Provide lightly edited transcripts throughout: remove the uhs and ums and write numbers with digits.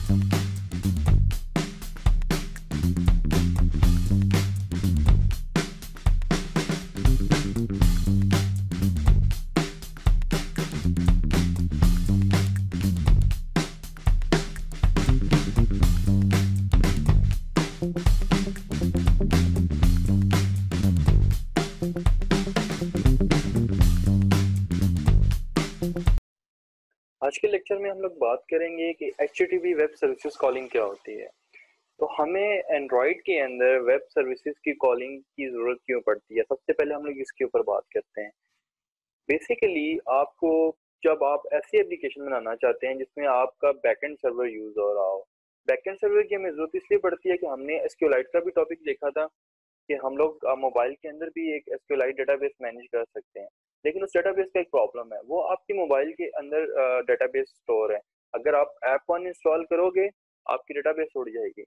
आज के लेक्चर में हम लोग बात करेंगे कि HTTP वेब सर्विसेज कॉलिंग क्या होती है। तो हमें एंड्रॉयड के अंदर वेब सर्विसेज की कॉलिंग की ज़रूरत क्यों पड़ती है, सबसे पहले हम लोग इसके ऊपर बात करते हैं। बेसिकली आपको जब आप ऐसी एप्लीकेशन बनाना चाहते हैं जिसमें आपका बैकएंड सर्वर यूज़ हो रहा हो, बैकएंड सर्वर की हमें ज़रूरत इसलिए पड़ती है कि हमने एसक्यूएलाइट का भी टॉपिक देखा था कि हम लोग मोबाइल के अंदर भी एक एसक्यूएलाइट डेटाबेस मैनेज कर सकते हैं। लेकिन उस डेटाबेस का एक प्रॉब्लम है, वो आपकी मोबाइल के अंदर डेटाबेस स्टोर है। अगर आप ऐप वन इंस्टॉल करोगे आपकी डेटाबेस उड़ जाएगी।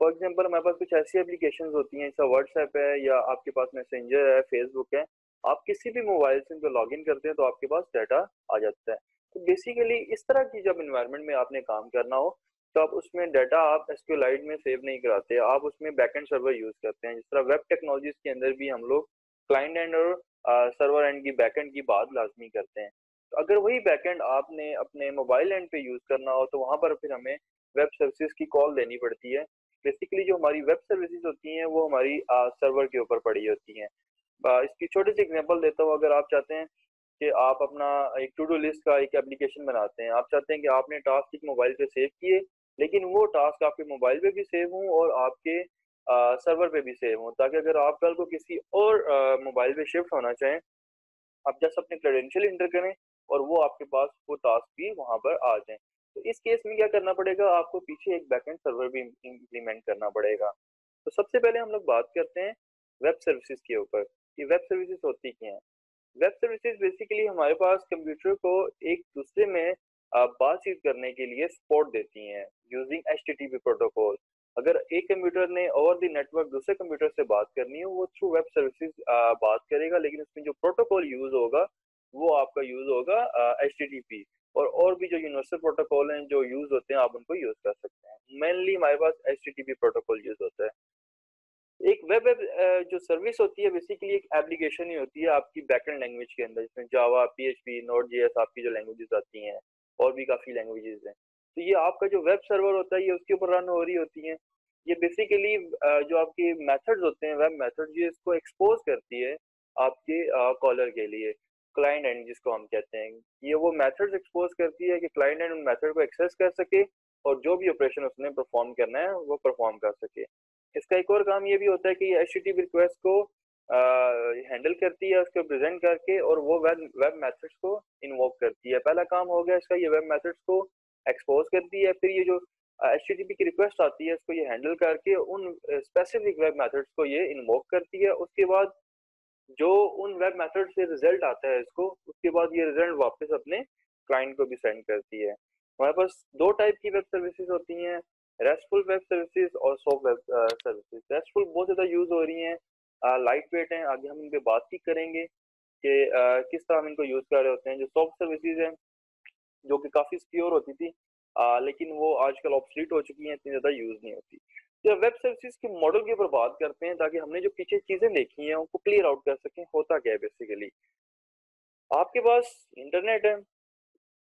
फॉर एग्जांपल हमारे पास कुछ ऐसी एप्लीकेशंस होती हैं जैसा व्हाट्सएप है या आपके पास मैसेंजर है, फेसबुक है। आप किसी भी मोबाइल से इनको लॉगिन करते हैं तो आपके पास डाटा आ जाता है। तो बेसिकली इस तरह की जब इन्वायरमेंट में आपने काम करना हो तो आप उसमें डाटा आप एसक्यूएलाइट में सेव नहीं कराते, आप उसमें बैकएंड सर्वर यूज करते हैं। जिस तरह वेब टेक्नोलॉजीज के अंदर भी हम लोग क्लाइंट एंड और सर्वर एंड की बैकएंड की बात लाजमी करते हैं। तो अगर वही बैकएंड आपने अपने मोबाइल एंड पे यूज करना हो तो वहां पर फिर हमें वेब सर्विसेज की कॉल देनी पड़ती है। बेसिकली जो हमारी वेब सर्विसेज होती हैं वो हमारी सर्वर के ऊपर पड़ी होती हैं। इसकी छोटी सी एग्जांपल देता हूँ। अगर आप चाहते हैं कि आप अपना एक टू डू लिस्ट का एक एप्लीकेशन बनाते हैं, आप चाहते हैं कि आपने टास्क एक मोबाइल पे सेव किए लेकिन वो टास्क आपके मोबाइल पे भी सेव हों और आपके सर्वर पे भी सेव हों, ताकि अगर आप कल को किसी और मोबाइल पे शिफ्ट होना चाहें, आप जस्ट अपने क्रेडेंशियल इंटर करें और वो आपके पास वो टास्क भी वहां पर आ जाए। तो इस केस में क्या करना पड़ेगा, आपको पीछे एक बैकएंड सर्वर भी इम्प्लीमेंट करना पड़ेगा। तो सबसे पहले हम लोग बात करते हैं वेब सर्विसेज के ऊपर कि वेब सर्विसेज होती क्या हैं। वेब सर्विसेज बेसिकली हमारे पास कंप्यूटर को एक दूसरे में बातचीत करने के लिए सपोर्ट देती हैं यूजिंग एचटीटीपी प्रोटोकॉल। अगर एक कंप्यूटर ने ओवर द नेटवर्क दूसरे कंप्यूटर से बात करनी है वो थ्रू वेब सर्विसेज बात करेगा, लेकिन उसमें जो प्रोटोकॉल यूज होगा वो आपका यूज होगा एचटीटीपी। और भी जो यूनिवर्सल प्रोटोकॉल हैं जो यूज होते हैं आप उनको यूज कर सकते हैं। मेनली हमारे पास एचटीटीपी प्रोटोकॉल यूज होता है। एक वेब जो सर्विस होती है बेसिकली एक एप्लीकेशन ही होती है आपकी बैकएंड लैंग्वेज के अंदर, जिसमें जावा, पीएचपी, नोड जेएस आपकी जो लैंग्वेजेस आती हैं और भी काफी लैंग्वेजेस हैं। तो ये आपका जो वेब सर्वर होता है ये उसके ऊपर रन हो रही होती है। ये बेसिकली जो आपके मेथड्स होते हैं, वेब मेथड्स, ये इसको एक्सपोज करती है आपके कॉलर के लिए, क्लाइंट एंड जिसको हम कहते हैं। ये वो मेथड्स एक्सपोज करती है कि क्लाइंट एंड उन मेथड को एक्सेस कर सके और जो भी ऑपरेशन उसने परफॉर्म करना है वो परफॉर्म कर सके। इसका एक और काम ये भी होता है कि ये एचटीटीपी रिक्वेस्ट को हैंडल करती है, उसको प्रेजेंट करके, और वो वेब वेब मेथड्स को इन्वोक करती है। पहला काम हो गया इसका, ये वेब मेथड्स को एक्सपोज करती है। फिर ये जो एचटीटीपी की रिक्वेस्ट आती है इसको ये हैंडल करके उन स्पेसिफिक वेब मेथड्स को ये इन्वोक करती है। उसके बाद जो उन वेब मेथड से रिजल्ट आता है इसको, उसके बाद ये रिजल्ट वापस अपने क्लाइंट को भी सेंड करती है। हमारे पास दो टाइप की वेब सर्विसेज होती हैं, रेस्टफुल वेब सर्विसेज और सॉफ्ट वेब सर्विसेज। रेस्टफुल बहुत ज़्यादा यूज हो रही हैं, लाइट वेट हैं, आगे हम इन पे बात भी करेंगे कि किस तरह हम इनको यूज कर रहे होते हैं। जो सॉफ्ट सर्विसेज हैं जो कि काफ़ी सिक्योर होती थी लेकिन वो आजकल ऑब्सलीट हो चुकी हैं, इतनी ज़्यादा यूज नहीं होती। तो वेब सर्विसेज के मॉडल के ऊपर बात करते हैं ताकि हमने जो पीछे चीज़ें देखी हैं उनको क्लियर आउट कर सकें। होता क्या है बेसिकली, आपके पास इंटरनेट है,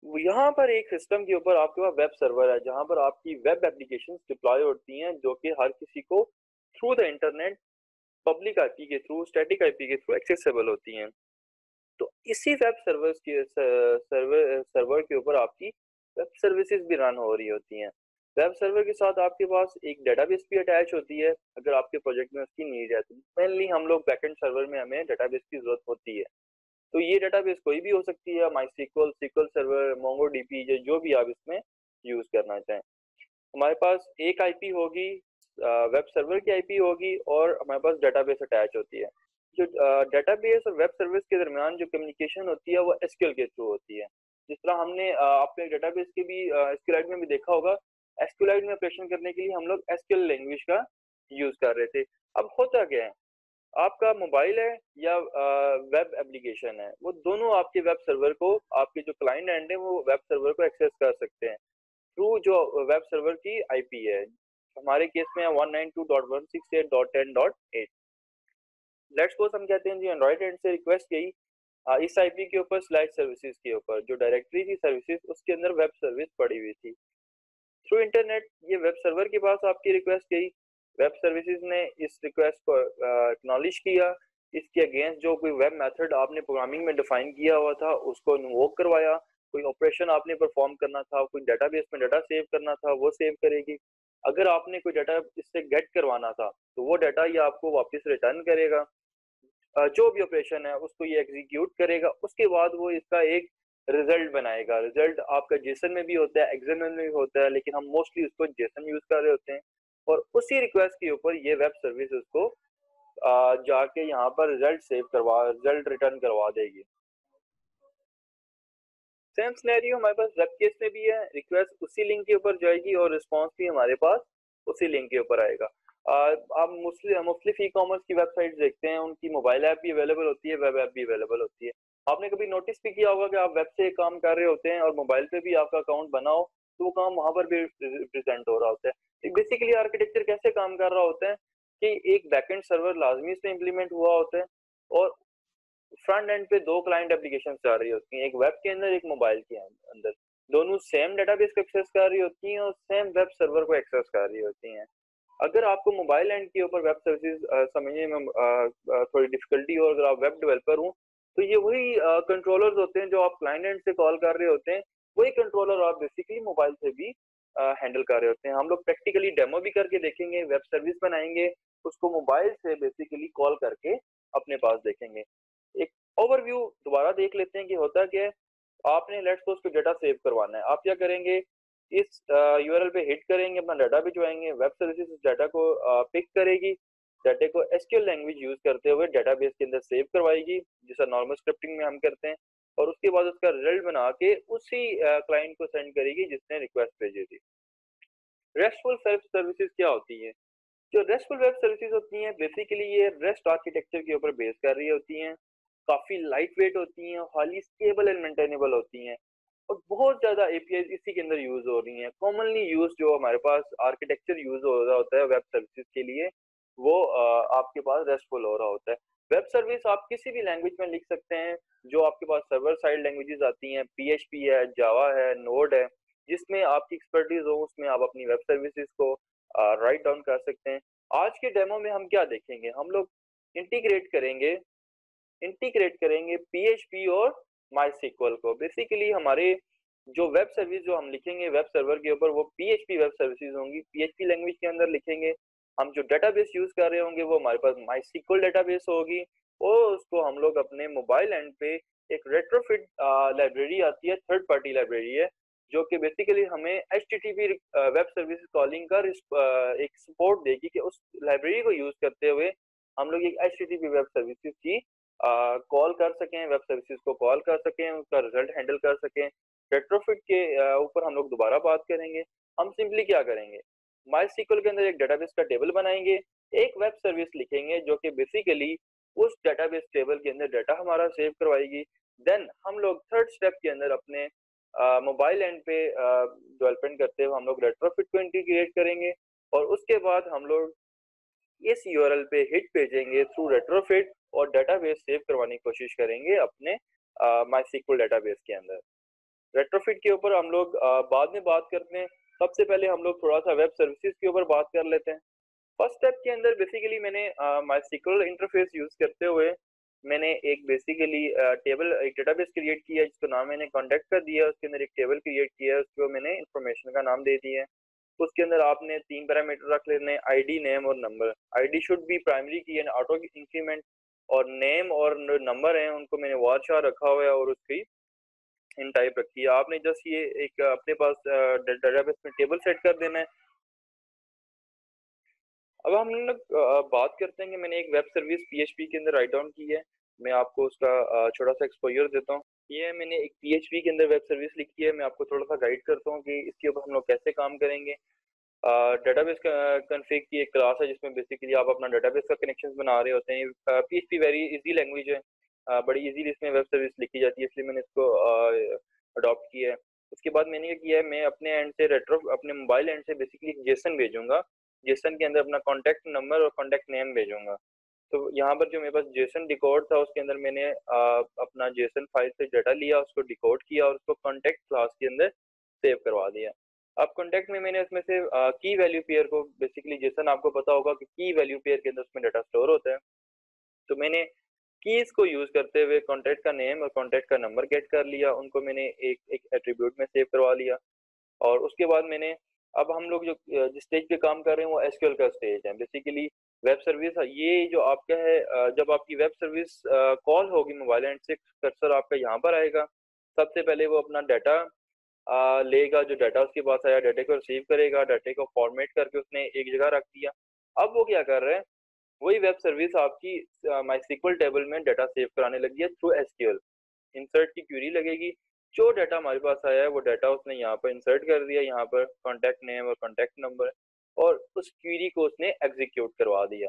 वो यहाँ पर एक सिस्टम के ऊपर आपके पास वेब सर्वर है जहाँ पर आपकी वेब एप्लीकेशंस डिप्लॉय होती हैं जो कि हर किसी को through the internet public IP के थ्रू, स्टैटिक आईपी के थ्रू एक्सेसिबल होती हैं। तो इसी वेब सर्वर्स के सर्वर के ऊपर आपकी वेब सर्विसेज भी रन हो रही होती हैं। वेब सर्वर के साथ आपके पास एक डेटाबेस भी अटैच होती है अगर आपके प्रोजेक्ट में उसकी नीड है। तो मेनली हम लोग बैकएंड सर्वर में हमें डेटाबेस की जरूरत होती है। तो ये डेटाबेस कोई भी हो सकती है, माई सीक्वल, सीक्वल सर्वर, मोंगोडीबी, जो भी आप इसमें यूज करना चाहें। हमारे पास एक आईपी होगी, वेब सर्वर की आईपी होगी, और हमारे पास डेटाबेस अटैच होती है। जो डेटाबेस और वेब सर्विस के दरमियान जो कम्युनिकेशन होती है वो एसक्यूएल के थ्रू होती है। जिस तरह हमने आपने डेटाबेस के भी एसक्यूएलाइट में भी देखा होगा, एसक्यूएलाइट में ऑपरेशन करने के लिए हम लोग एसक्यूएल लैंग्वेज का यूज कर रहे थे। अब होता क्या है, आपका मोबाइल है या वेब एप्लीकेशन है, वो दोनों आपके वेब सर्वर को, आपके जो क्लाइंट एंड है वो वेब सर्वर को एक्सेस कर सकते हैं। थ्रू जो वेब सर्वर की आईपी है, हमारे केस में 192.168.10.8। लेट्स सपोज हम कहते हैं जी एंड्रॉइड एंड से रिक्वेस्ट गई इस आईपी के ऊपर स्लैश सर्विसेज के ऊपर, जो डायरेक्टरी थी सर्विसेज उसके अंदर वेब सर्विस पड़ी हुई थी। थ्रू इंटरनेट ये वेब सर्वर के पास आपकी रिक्वेस्ट गई, वेब सर्विसेज ने इस रिक्वेस्ट को एक्नॉलेज किया, इसके अगेंस्ट जो कोई वेब मेथड आपने प्रोग्रामिंग में डिफाइन किया हुआ था उसको इन्वोक करवाया, कोई ऑपरेशन आपने परफॉर्म करना था, कोई डेटाबेस में डाटा सेव करना था वो सेव करेगी। अगर आपने कोई डाटा इससे गेट करवाना था तो वो डाटा ये आपको वापस रिटर्न करेगा। जो भी ऑपरेशन है उसको ये एग्जीक्यूट करेगा, उसके बाद वो इसका एक रिजल्ट बनाएगा। रिजल्ट आपका जेसन में भी होता है, एक्सएमएल में भी होता है, लेकिन हम मोस्टली उसको जेसन यूज कर रहे होते हैं। और उसी रिक्वेस्ट के ऊपर ये वेब सर्विस उसको जाके यहाँ पर रिजल्ट रिटर्न करवा देगी। सेम सिनेरियो हमारे पास वेब केस में भी है, रिक्वेस्ट उसी लिंक के ऊपर जाएगी और रिस्पॉन्स भी हमारे पास उसी लिंक के ऊपर आएगा। आप मुख्तलिफ ई कॉमर्स की वेबसाइट देखते हैं, उनकी मोबाइल ऐप भी अवेलेबल होती है, वेब ऐप भी अवेलेबल होती है। आपने कभी नोटिस भी किया होगा कि आप वेब से काम कर रहे होते हैं और मोबाइल पे भी आपका अकाउंट बना हो तो वो काम वहां पर भी रिप्रेजेंट हो रहा होता है। बेसिकली आर्किटेक्चर कैसे काम कर रहा होता है कि एक बैकएंड सर्वर लाजमी इसमें इंप्लीमेंट हुआ होता है और फ्रंट एंड पे दो क्लाइंट एप्लीकेशन आ रही होती हैं, एक वेब के अंदर एक मोबाइल के अंदर। दोनों सेम डेटाबेस को एक्सेस कर रही होती हैं और सेम वेब सर्वर को एक्सेस कर रही होती हैं। अगर आपको मोबाइल एंड के ऊपर वेब सर्विसेज समझने में थोड़ी डिफिकल्टी हो, अगर आप वेब डेवलपर हो तो ये वही कंट्रोलर्स होते हैं जो आप क्लाइंट एंड से कॉल कर रहे होते हैं, वही कंट्रोलर आप बेसिकली मोबाइल से भी हैंडल कर रहे होते हैं। हम लोग प्रैक्टिकली डेमो भी करके देखेंगे, वेब सर्विस बनाएंगे, उसको मोबाइल से बेसिकली कॉल करके अपने पास देखेंगे। एक ओवरव्यू दोबारा देख लेते हैं कि होता क्या है। आपने लेट्स सपोज कोई डाटा सेव करवाना है, आप क्या करेंगे, इस यूआरएल पे हिट करेंगे, अपना डाटा भिजवाएंगे, वेब सर्विसेज इस डाटा को पिक करेगी, डाटा को एसक्यूएल लैंग्वेज यूज करते हुए डाटाबेस के अंदर सेव करवाएगी जैसा नॉर्मल स्क्रिप्टिंग में हम करते हैं, और उसके बाद उसका रिजल्ट बना के उसी क्लाइंट को सेंड करेगी जिसने रिक्वेस्ट भेजी थी। रेस्टफुल वेब सर्विसेज क्या होती है? जो रेस्टफुल वेब सर्विसेज होती हैं बेसिकली ये रेस्ट आर्किटेक्चर के ऊपर बेस कर रही होती हैं, काफी लाइट वेट होती हैं, हाईली स्टेबल एंड मेंटेनेबल होती हैं और बहुत ज्यादा एपीआई इसी के अंदर यूज हो रही हैं। कॉमनली यूज जो हमारे पास आर्किटेक्चर यूज हो रहा होता है वेब सर्विसेज के लिए वो आपके पास रेस्टफुल हो रहा होता है। वेब सर्विस आप किसी भी लैंग्वेज में लिख सकते हैं, जो आपके पास सर्वर साइड लैंग्वेजेस आती हैं, पीएचपी है, जावा है, नोड है, जिसमें आपकी एक्सपर्टीज हो उसमें आप अपनी वेब सर्विसेज को राइट डाउन कर सकते हैं। आज के डेमो में हम क्या देखेंगे, हम लोग इंटीग्रेट करेंगे इंटीग्रेट करेंगे पीएचपी और माई को। बेसिकली हमारे जो वेब सर्विस जो हम लिखेंगे वेब सर्वर के ऊपर वो पीएचपी वेब सर्विसेज होंगी, पीएचपी लैंग्वेज के अंदर लिखेंगे। हम जो डेटाबेस यूज कर रहे होंगे वो हमारे पास माई डेटाबेस होगी और उसको हम लोग अपने मोबाइल एंड पे एक रेट्रोफिट लाइब्रेरी आती है, थर्ड पार्टी लाइब्रेरी है, जो कि बेसिकली हमें एचटीटीपी वेब सर्विस कॉलिंग का एक सपोर्ट देगी कि उस लाइब्रेरी को यूज करते हुए हम लोग एक एचटीटीपी वेब सर्विसेज की कॉल कर सकें, वेब सर्विसेज को कॉल कर सकें, उसका रिजल्ट हैंडल कर सकें। रेट्रोफिट के ऊपर हम लोग दोबारा बात करेंगे। हम सिंपली क्या करेंगे, माई सीक्वल के अंदर एक डेटाबेस का टेबल बनाएंगे, एक वेब सर्विस लिखेंगे जो कि बेसिकली उस डेटाबेस टेबल के अंदर डाटा हमारा सेव करवाएगी। देन हम लोग थर्ड स्टेप के अंदर अपने मोबाइल एंड पे डेवलपमेंट करते हुए हम लोग रेट्रोफिट को इंटीग्रेट करेंगे और उसके बाद हम लोग इस यूआरएल पे हिट भेजेंगे थ्रू रेट्रोफिट और डेटाबेस सेव करवाने की कोशिश करेंगे अपने माईसीक्वल डेटाबेस के अंदर। रेट्रोफिट के ऊपर हम लोग बाद में बात करते हैं। सबसे पहले हम लोग थोड़ा सा वेब सर्विसेज के ऊपर बात कर लेते हैं। फर्स्ट स्टेप के अंदर बेसिकली मैंने माईसीक्वल इंटरफेस यूज करते हुए मैंने एक बेसिकली टेबल एक डेटाबेस क्रिएट किया है जिसका नाम मैंने कॉन्टेक्ट कर दिया, उसके अंदर एक टेबल क्रिएट किया है, उसको मैंने इन्फॉर्मेशन का नाम दे दिया है। उसके अंदर आपने 3 पैरामीटर रख लेने, आईडी, नेम और number. ID should be primary की एंड ऑटो इंक्रीमेंट, और नेम और नंबर हैं उनको मैंने वारशार रखा हुआ है और उसकी इन टाइप रखी है। आपने जस्ट ये एक अपने पास डेटाबेस में टेबल सेट कर देना है। अब हम लोग बात करते हैं कि मैंने एक वेब सर्विस पीएचपी के अंदर राइट डाउन की है। मैं आपको उसका छोटा सा एक्सपोजर देता हूँ। ये मैंने एक पीएचपी के अंदर वेब सर्विस लिखी है, मैं आपको थोड़ा सा गाइड करता हूँ कि इसके ऊपर हम लोग कैसे काम करेंगे। डेटाबेस कॉन्फ़िग की एक क्लास है जिसमें बेसिकली आप अपना डेटाबेस का कनेक्शन बना रहे होते हैं। पीएचपी वेरी इजी लैंग्वेज है, बड़ी इजीली इसमें वेब सर्विस लिखी जाती है, इसलिए मैंने इसको अडॉप्ट किया है। उसके बाद मैंने क्या किया है, मैं अपने एंड से अपने मोबाइल एंड से बेसिकली जेसन भेजूंगा। जेसन के अंदर अपना कॉन्टैक्ट नंबर और कॉन्टैक्ट नेम भेजूंगा। तो यहाँ पर जो मेरे पास जेसन डिकोड था उसके अंदर मैंने अपना जेसन फाइल से डाटा लिया, उसको डिकोड किया और उसको कॉन्टैक्ट क्लास के अंदर सेव करवा दिया। अब कॉन्टैक्ट में मैंने उसमें से की वैल्यू पेयर को, बेसिकली जेसन आपको पता होगा कि की वैल्यू पेयर के अंदर उसमें डाटा स्टोर होता है, तो मैंने कीज को यूज करते हुए कॉन्टैक्ट का नेम और कॉन्टैक्ट का नंबर गेट कर लिया, उनको मैंने एक एक एट्रीब्यूट में सेव करवा लिया। और उसके बाद मैंने, अब हम लोग जो जिस स्टेज पे काम कर रहे हैं वो एसक्यूएल का स्टेज है बेसिकली। वेब सर्विस ये जो आपका है, जब आपकी वेब सर्विस कॉल होगी मोबाइल एंड से, कर्सर आपका यहाँ पर आएगा। सबसे पहले वो अपना डाटा लेगा, जो डाटा उसके पास आया डाटा को रिसीव करेगा, डाटे को फॉर्मेट करके उसने एक जगह रख दिया। अब वो क्या कर रहा है, वही वेब सर्विस आपकी माई सिक्वल टेबल में डाटा सेव कराने लगी है थ्रू एसक्यूएल। इंसर्ट की क्यूरी लगेगी, जो डाटा हमारे पास आया है वो डाटा उसने यहाँ पर इंसर्ट कर दिया, यहाँ पर कॉन्टैक्ट नेम और कॉन्टैक्ट नंबर, और उस क्यूरी को उसने एग्जीक्यूट करवा दिया।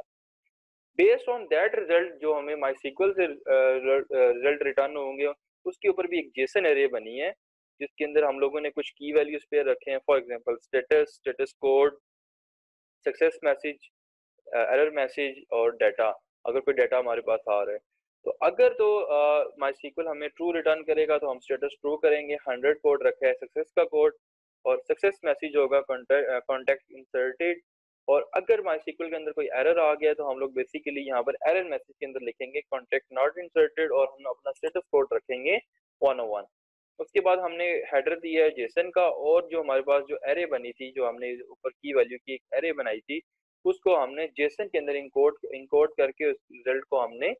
बेस्ड ऑन दैट रिजल्ट जो हमें माई सिक्वल से रिजल्ट रिटर्न होंगे, उसके ऊपर भी एक जेसन एरे बनी है जिसके अंदर हम लोगों ने कुछ की वैल्यूज पे रखे हैं। For example status, status code, success message, error message और डाटा। अगर कोई डाटा हमारे पास आ रहा है तो अगर तो माई सीक्वल हमें ट्रू रिटर्न करेगा तो हम स्टेटस ट्रू करेंगे, 100 कोड रखा है सक्सेस का कोड, और सक्सेस मैसेज होगा कॉन्टैक्ट इंसर्टेड। और अगर माई सीक्वल के अंदर कोई एरर आ गया तो हम लोग बेसिकली यहाँ पर एरर मैसेज के अंदर लिखेंगे कॉन्टैक्ट नॉट इंसर्टेड, और हम अपना स्टेटस कोड रखेंगे 101। उसके बाद हमने हेडर दिया है जेसन का, और जो हमारे पास जो एरे बनी थी, जो हमने ऊपर की वैल्यू की एक एरे बनाई थी, उसको हमने जेसन के अंदर इंकोड इंकोड करके उस रिजल्ट को हमने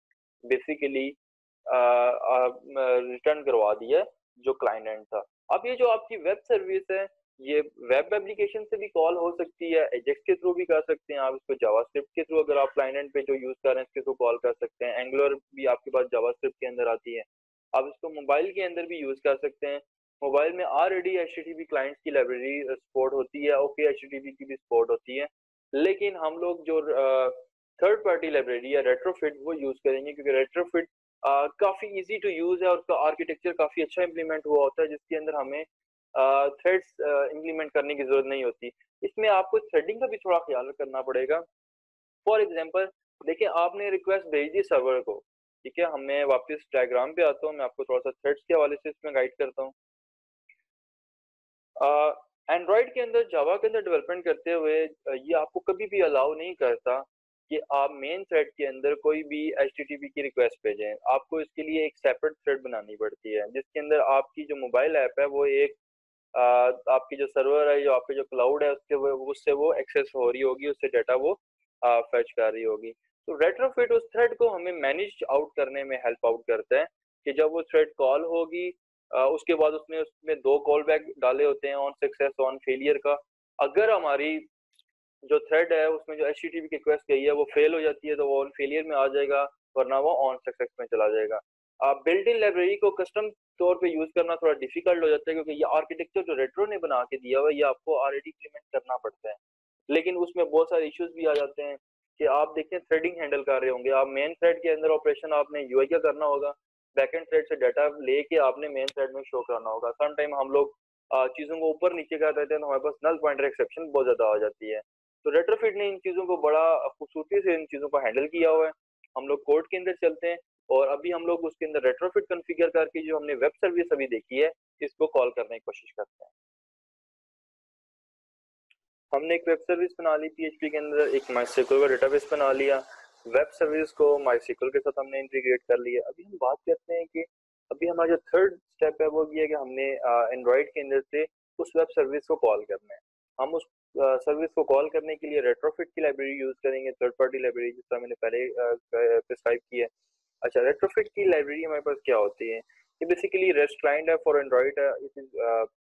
बेसिकली रिटर्न करवा दिया जो क्लाइंट एंड था। अब ये जो आपकी वेब सर्विस है, ये वेब एप्लीकेशन से भी कॉल हो सकती है, एजेक्स के थ्रू भी कर सकते हैं आप इसको, जावास्क्रिप्ट के थ्रू अगर आप क्लाइंट एंड पे जो यूज कर रहे हैं इसके थ्रू कॉल कर सकते हैं, एंगुलर भी आपके पास जावास्क्रिप्ट के अंदर आती है। आप इसको मोबाइल के अंदर भी यूज कर सकते हैं। मोबाइल में ऑलरेडी एचटीटीपी क्लाइंट्स की लाइब्रेरी सपोर्ट होती है, ओके एचटीटीपी की भी सपोर्ट होती है, लेकिन हम लोग जो थर्ड पार्टी लाइब्रेरी या रेट्रोफिट वो यूज करेंगे, क्योंकि रेट्रोफिट काफी इजी टू यूज है और उसका आर्किटेक्चर काफी अच्छा इंप्लीमेंट हुआ होता है, जिसके अंदर हमें थ्रेड्स इंप्लीमेंट करने की जरूरत नहीं होती। इसमें आपको थ्रेडिंग का भी थोड़ा ख्याल करना पड़ेगा। फॉर एग्जाम्पल देखिए, आपने रिक्वेस्ट भेज दी सर्वर को, ठीक है, मैं वापस डायग्राम पे आता हूँ, मैं आपको थोड़ा सा थ्रेड्स के हवाले से इसमें गाइड करता हूँ। एंड्रॉयड के अंदर, जावा के अंदर डेवलपमेंट करते हुए ये आपको कभी भी अलाउ नहीं करता कि आप मेन थ्रेड के अंदर कोई भी एचटीटीपी की रिक्वेस्ट भेजें। आपको इसके लिए एक सेपरेट थ्रेड बनानी पड़ती है, जिसके अंदर आपकी जो मोबाइल ऐप है वो एक आपकी जो सर्वर है, जो आपके जो क्लाउड है उसके उससे वो एक्सेस हो रही होगी, उससे डाटा वो फेच कर रही होगी। तो रेट्रोफिट उस थ्रेड को हमें मैनेज आउट करने में हेल्प आउट करता है कि जब वो थ्रेड कॉल होगी, उसके बाद उसने उसमें दो कॉल बैक डाले होते हैं, ऑन सक्सेस ऑन फेलियर का। अगर हमारी जो थ्रेड है उसमें जो एचटीटीपी की रिक्वेस्ट गई है वो फेल हो जाती है तो वो ऑन फेलियर में आ जाएगा, वरना वो ऑन सक्सेस में चला जाएगा। आप बिल्ट इन लाइब्रेरी को कस्टम तौर पे यूज करना थोड़ा डिफिकल्ट हो जाता है, क्योंकि ये आर्किटेक्चर जो रेट्रो ने बना के दिया हुआ है ये आपको ऑलरेडी इम्प्लीमेंट करना पड़ता है। लेकिन उसमें बहुत सारे इश्यूज भी आ जाते हैं कि आप देखें थ्रेडिंग हैंडल कर रहे होंगे, आप मेन थ्रेड के अंदर ऑपरेशन आपने यूआई का करना होगा, बैकएंड थ्रेड से डाटा लेके आपने मेन थ्रेड में शो करना होगा। सम टाइम हम लोग चीजों को ऊपर नीचे कर देते हैं तो हमारे पास नल पॉइंटर एक्सेप्शन बहुत ज्यादा आ जाती है। तो रेट्रोफिट ने इन चीजों को बड़ा खूबसूरती से इन चीजों को हैंडल किया हुआ है। हम लोग कोड के अंदर चलते हैं और अभी हम लोग उसके अंदर रेट्रोफिट कॉन्फ़िगर करके जो हमने वेब सर्विस अभी देखी है इसको कॉल करने की कोशिश करते हैं। हमने एक वेब सर्विस बना ली पीएचपी के अंदर, एक माइस्क्ल का डेटाबेस बना लिया, वेब सर्विस को माइस्क्ल के साथ हमने इंटीग्रेट कर लिया। अभी हम बात करते हैं कि अभी हमारा जो थर्ड स्टेप है वो ये है कि हमने एंड्रॉइड के अंदर से उस वेब सर्विस को कॉल करना है। हम उस सर्विस को कॉल करने के लिए रेट्रोफिट की लाइब्रेरी यूज करेंगे, थर्ड पार्टी लाइब्रेरी जिस तरह मैंने पहले प्रिस्क्राइब की है। अच्छा, रेट्रोफिट की लाइब्रेरी हमारे पास क्या होती है? ये बेसिकली रेस्ट क्लाइंट है for Android, it is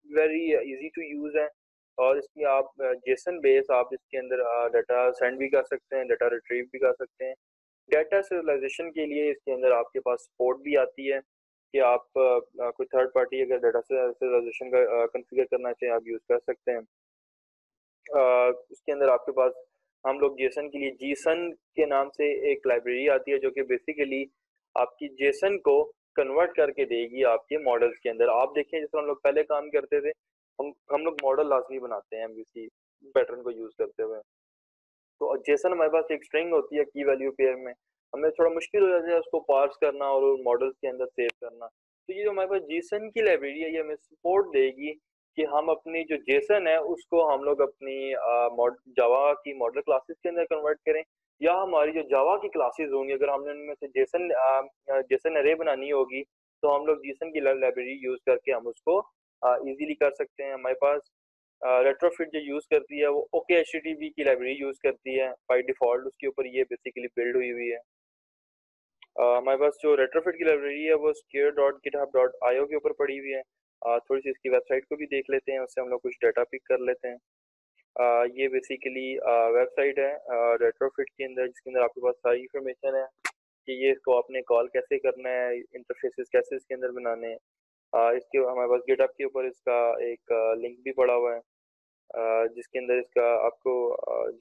very easy to use है, और इसकी आप जेसन बेस आप इसके अंदर डाटा सेंड भी कर सकते हैं, डाटा रिट्रीव भी कर सकते हैं। डाटा सिरियलाइजेशन के लिए इसके अंदर आपके पास सपोर्ट भी आती है कि आप कोई थर्ड पार्टी अगर डाटा सिरियलाइजेशन का कॉन्फ़िगर करना चाहें आप यूज़ कर सकते हैं। इसके अंदर आपके पास हम लोग जेसन के लिए जीसन के नाम से एक लाइब्रेरी आती है जो कि बेसिकली आपकी जेसन को कन्वर्ट करके देगी आपके मॉडल्स के अंदर। आप देखें जैसे हम लोग पहले काम करते थे, हम लोग मॉडल लाजमी बनाते हैं एमवीसी पैटर्न को यूज करते हुए। तो जेसन हमारे पास एक स्ट्रिंग होती है की वैल्यू पेयर में, हमें थोड़ा मुश्किल हो जाता है उसको पार्स करना और मॉडल्स के अंदर सेव करना। तो ये जो हमारे पास जेसन की लाइब्रेरी है ये हमें सपोर्ट देगी कि हम अपनी जो जेसन है उसको हम लोग अपनी जावा की मॉडल क्लासेस के अंदर कन्वर्ट करें, या हमारी जो जावा की क्लासेस होंगी अगर हमने उनमें से जेसन जेसन अरे बनानी होगी तो हम लोग जेसन की लाइब्रेरी यूज करके हम उसको इजीली कर सकते हैं। हमारे पास रेट्रोफिट जो यूज करती है वो ओके एचटीटीपी की लाइब्रेरी यूज करती है बाय डिफॉल्ट, उसके ऊपर ये बेसिकली बिल्ड हुई हुई है। हमारे पास जो रेट्रोफिट की लाइब्रेरी है वो scare.github.io के ऊपर पड़ी हुई है। थोड़ी सी इसकी वेबसाइट को भी देख लेते हैं, उससे हम लोग कुछ डाटा पिक कर लेते हैं। ये बेसिकली वेबसाइट है रेट्रोफिट के अंदर, जिसके अंदर आपके पास सारी इंफॉर्मेशन है कि ये इसको आपने कॉल कैसे करना है, इंटरफेसेस कैसे इसके अंदर बनाने हैं। इसके हमारे पास गिटहब के ऊपर इसका एक लिंक भी पड़ा हुआ है, जिसके अंदर इसका आपको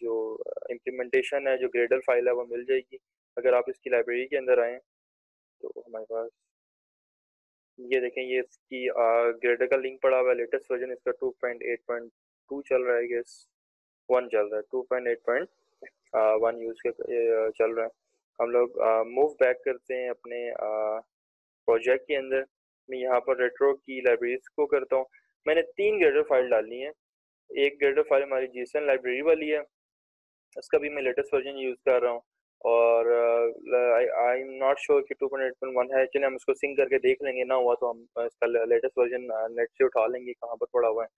जो इम्प्लीमेंटेशन है, जो ग्रेडल फाइल है वो मिल जाएगी अगर आप इसकी लाइब्रेरी के अंदर आए। तो हमारे पास ये देखें, ये इसकी ग्रेडल का लिंक पड़ा हुआ है। लेटेस्ट वर्जन इसका 2.8.2 चल रहा है, गेस 1 चल रहा है, 2.8.1 यूज के चल रहा है। हम लोग मूव बैक करते हैं अपने प्रोजेक्ट के अंदर। मैं यहाँ पर रेट्रो की लाइब्रेरीज को करता हूँ। मैंने 3 ग्रेडल फाइल डालनी है। एक ग्रेडल फाइल हमारी जीएसएन लाइब्रेरी वाली है, इसका भी मैं लेटेस्ट वर्जन यूज कर रहा हूँ, और आई एम नॉट श्योर कि 2.8.1 है। चलिए हम उसको सिंक करके देख लेंगे, ना हुआ तो हम इसका लेटेस्ट वर्जन नेट से उठा लेंगे कहाँ पर पड़ा हुआ है।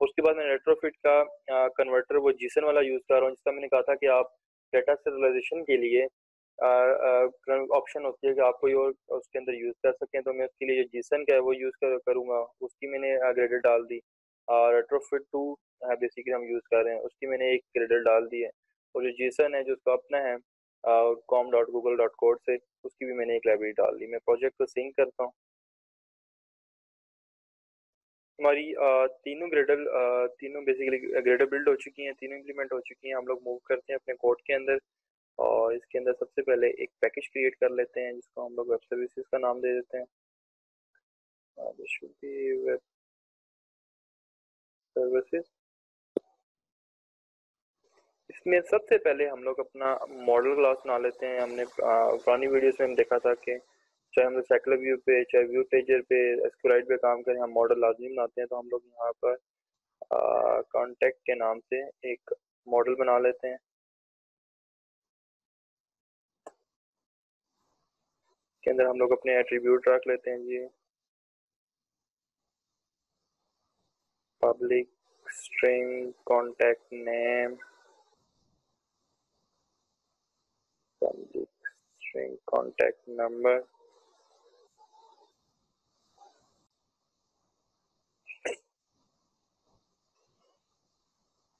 उसके बाद मैं रेट्रोफिट का कन्वर्टर वो जीसन वाला यूज कर रहा हूँ, जिसका मैंने कहा था कि आप डेटा serialization के लिए ऑप्शन होती है कि आप कोई और उसके अंदर यूज कर सकें। तो मैं उसके लिए जो जीसन का है वो यूज करूंगा, उसकी मैंने ग्रेडर डाल दी। रेट्रोफिट 2 बेसिकली हम यूज कर रहे हैं, उसकी मैंने एक ग्रेडर डाल दी है। और जो जीसन है जो उसका अपना है com.google.code से, उसकी भी मैंने एक लाइब्रेरी डाल दी। मैं प्रोजेक्ट को सिंक करता हूँ। हमारी तीनों बेसिकली ग्रेडर बिल्ड हो चुकी हैं, तीनों इंप्लीमेंट हो चुकी हैं। हम लोग मूव करते हैं अपने कोड के अंदर, और इसके अंदर सबसे पहले एक पैकेज क्रिएट कर लेते हैं जिसको हम लोग वेब सर्विसेज का नाम दे देते हैं। This should be web services. इसमें सबसे पहले हम लोग अपना मॉडल क्लास बना लेते हैं। हमने पुरानी वीडियोस में हम देखा था कि चाहे हम लोग सेकुलर व्यू पे, चाहे व्यू पेजर पे, एसक्यूएल पे काम करें, हम मॉडल लाजमी बनाते हैं। तो हम लोग यहाँ पर कॉन्टेक्ट के नाम से एक मॉडल बना लेते हैं, के अंदर हम लोग अपने एट्रीब्यूट रख लेते हैं जी। Public string contact name, public string contact number.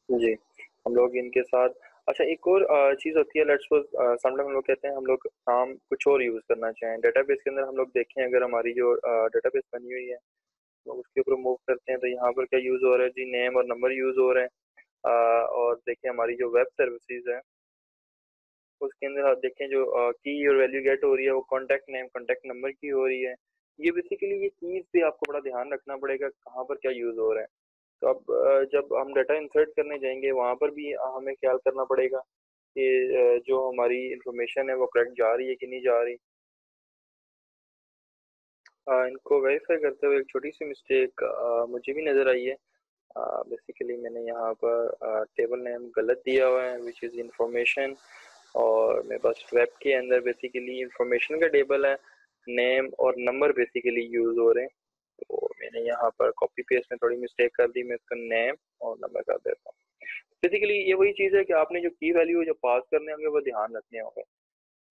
जी, हम लोग इनके साथ अच्छा एक और चीज़ होती है। लेट्स सपोज समटाइम हम लोग कहते हैं हम लोग नाम कुछ और यूज़ करना चाहें डेटाबेस के अंदर। हम लोग देखें अगर हमारी जो डेटाबेस बनी हुई है तो उसके ऊपर मूव करते हैं तो यहाँ पर क्या यूज़ हो रहा है जी, नेम और नंबर यूज़ हो रहे हैं। और देखें हमारी जो वेब सर्विसेज है उसके अंदर आप देखें जो की और वैल्यू गेट हो रही है वो कॉन्टैक्ट नेम कॉन्टैक्ट नंबर की हो रही है। ये बेसिकली ये कीज पे आपको बड़ा ध्यान रखना पड़ेगा कहाँ पर क्या यूज़ हो रहा है। तो अब जब हम डाटा इंसर्ट करने जाएंगे वहाँ पर भी हमें ख्याल करना पड़ेगा कि जो हमारी इंफॉर्मेशन है वो करेक्ट जा रही है कि नहीं जा रही। इनको वेरीफाई करते हुए एक छोटी सी मिस्टेक मुझे भी नज़र आई है। बेसिकली मैंने यहाँ पर टेबल नेम गलत दिया हुआ है, विच इज़ इंफॉर्मेशन, और मेरे पास वेब के अंदर बेसिकली इंफॉर्मेशन का टेबल है, नेम और नंबर बेसिकली यूज़ हो रहे हैं। तो मैंने यहाँ पर कॉपी पेस्ट में थोड़ी मिस्टेक कर दी, मैं इसका नेम और नंबर कर देता हूँ। बेसिकली ये वही चीज़ है कि आपने जो की वैल्यू जो पास करने होंगे वो ध्यान रखने होंगे।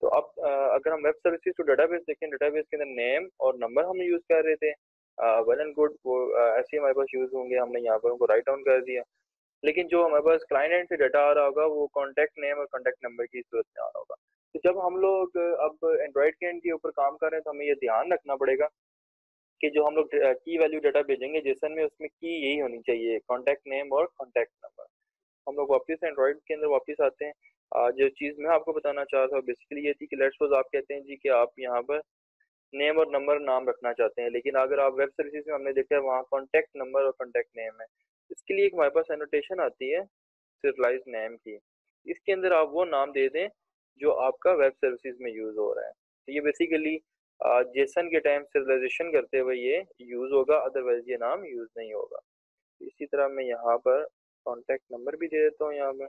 तो अब अगर हम वेब सर्विसेज टू डेटाबेस देखें, डेटाबेस के अंदर नेम और नंबर हम यूज़ कर रहे थे, वेल एंड गुड, वो ऐसे ही हमारे पास यूज़ होंगे, हमने यहाँ पर उनको राइट डाउन कर दिया। लेकिन जो हमारे पास क्लाइंट एंड से डाटा आ रहा होगा वो कॉन्टैक्ट नेम और कॉन्टैक्ट नंबर की सूरत में आ रहा होगा। तो जब हम लोग अब एंड्रॉइड के एंड के ऊपर काम कर रहे हैं तो हमें ये ध्यान रखना पड़ेगा कि जो हम लोग की वैल्यू डाटा भेजेंगे जेसन में, उसमें की यही होनी चाहिए, कॉन्टैक्ट नेम और कॉन्टैक्ट नंबर। हम लोग वापस एंड्रॉइड के अंदर वापस आते हैं। जो चीज़ मैं आपको बताना चाह रहा था बेसिकली ये थी कि लेट्स सपोज आप कहते हैं जी कि आप यहाँ पर नेम और नंबर नाम रखना चाहते हैं, लेकिन अगर आप वेब सर्विसेज में हमने देखा है वहाँ कॉन्टैक्ट नंबर और कॉन्टैक्ट नेम है। इसके लिए एक हमारे पास एनोटेशन आती है serialized नेम की। इसके अंदर आप वो नाम दे दें जो आपका वेब सर्विसेज में यूज हो रहा है। तो ये बेसिकली जेसन के टाइम serialization करते हुए ये यूज होगा, अदरवाइज ये नाम यूज नहीं होगा। तो इसी तरह मैं यहाँ पर कॉन्टैक्ट नंबर भी दे देता हूँ। यहाँ पर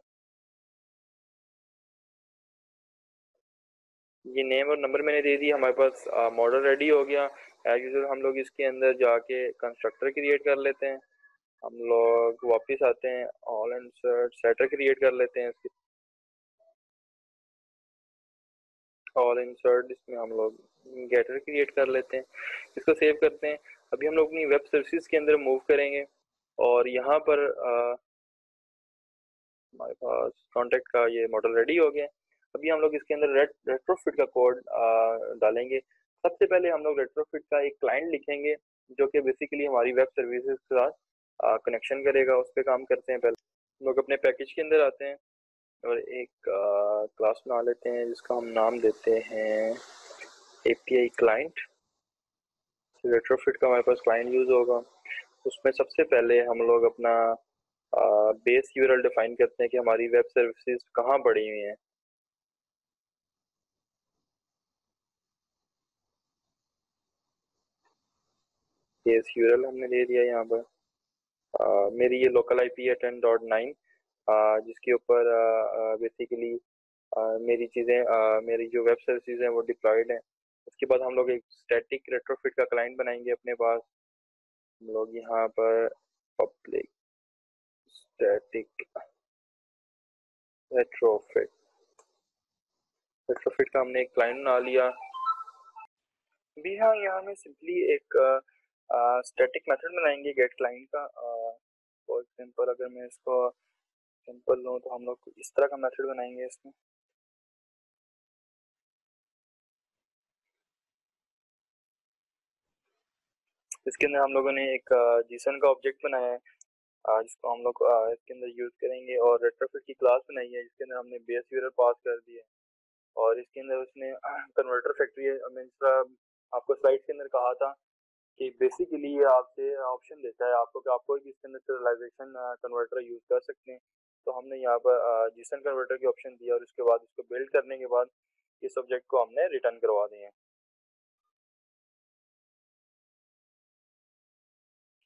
ये नेम और नंबर मैंने दे दिया, हमारे पास मॉडल रेडी हो गया। एज यूजल हम लोग इसके अंदर जाके कंस्ट्रक्टर क्रिएट कर लेते हैं। हम लोग वापस आते हैं, ऑल इंसर्ट सेटर क्रिएट कर लेते हैं। ऑल इंसर्ट इसमें हम लोग गेटर क्रिएट कर लेते हैं, इसको सेव करते हैं। अभी हम लोग अपनी वेब सर्विसेज के अंदर मूव करेंगे और यहाँ पर हमारे पास कॉन्टैक्ट का ये मॉडल रेडी हो गया। अभी हम लोग इसके अंदर रेट्रोफिट का कोड डालेंगे। सबसे पहले हम लोग रेट्रोफिट का एक क्लाइंट लिखेंगे जो कि बेसिकली हमारी वेब सर्विसेज के साथ कनेक्शन करेगा। उस पर काम करते हैं। पहले हम लोग अपने पैकेज के अंदर आते हैं और एक क्लास बना लेते हैं जिसका हम नाम देते हैं एपीआई क्लाइंट। रेट्रोफिट का हमारे पास क्लाइंट यूज होगा। उसमें सबसे पहले हम लोग अपना बेस यूआरएल डिफाइन करते हैं कि हमारी वेब सर्विसेज कहाँ पड़ी हुई हैं। बेस यूआरएल हमने दे दिया यहाँ पर। मेरी ये लोकल आईपी है 10.9, जिसके ऊपर बेसिकली मेरी चीज़ें मेरी जो वेब सर्विसेज हैं वो डिप्लॉयड हैं। उसके बाद हम लोग एक स्टैटिक रेट्रोफिट का क्लाइंट बनाएंगे अपने पास। हम लोग यहाँ पर पब्लिक स्टैटिक रेट्रोफिट रेट्रोफिट का हमने एक क्लाइंट बना लिया। भी हाँ, यहाँ में सिंपली एक स्टैटिक मेथड बनाएंगे गेट क्लाइंट का। फॉर एग्जांपल अगर मैं इसको सिंपल लूँ तो हम लोग इस तरह का मेथड बनाएंगे इसमें। इसके अंदर हम लोगों ने एक जीसन का ऑब्जेक्ट बनाया है, जिसको हम लोग इसके अंदर यूज करेंगे। और रेट्रोफिट की क्लास बनाई है जिसके अंदर हमने बेस यूआरएल पास कर दिया है। और इसके अंदर उसने कन्वर्टर फैक्ट्री है। मैं जिस तरह आपको स्लाइड के अंदर कहा था कि बेसिकली ये आपसे ऑप्शन देता है आपको कि आपको इसके अंदर serialization कन्वर्टर यूज कर सकते हैं। तो हमने यहाँ पर जीसन कन्वर्टर की ऑप्शन दिया और उसके बाद इसको बिल्ड करने के बाद इस ऑब्जेक्ट को हमने रिटर्न करवा दिए।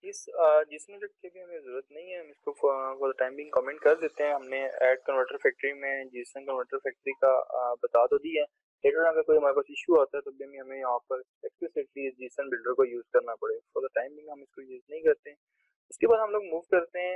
इस जिसमें जो की भी हमें ज़रूरत नहीं है, हम इसको for the time being comment कर देते हैं। हमने ऐड कन्वर्टर फैक्ट्री में जीसन कन्वर्टर फैक्ट्री का बता तो दिया है। लेटर अगर कोई हमारे पास इशू आता है तो भी हमें यहाँ पर एक्सप्लिसिटली जीसन बिल्डर को यूज़ करना पड़े। फॉर द टाइम बिंग हम इसको यूज़ नहीं करते हैं। उसके बाद हम लोग मूव करते हैं,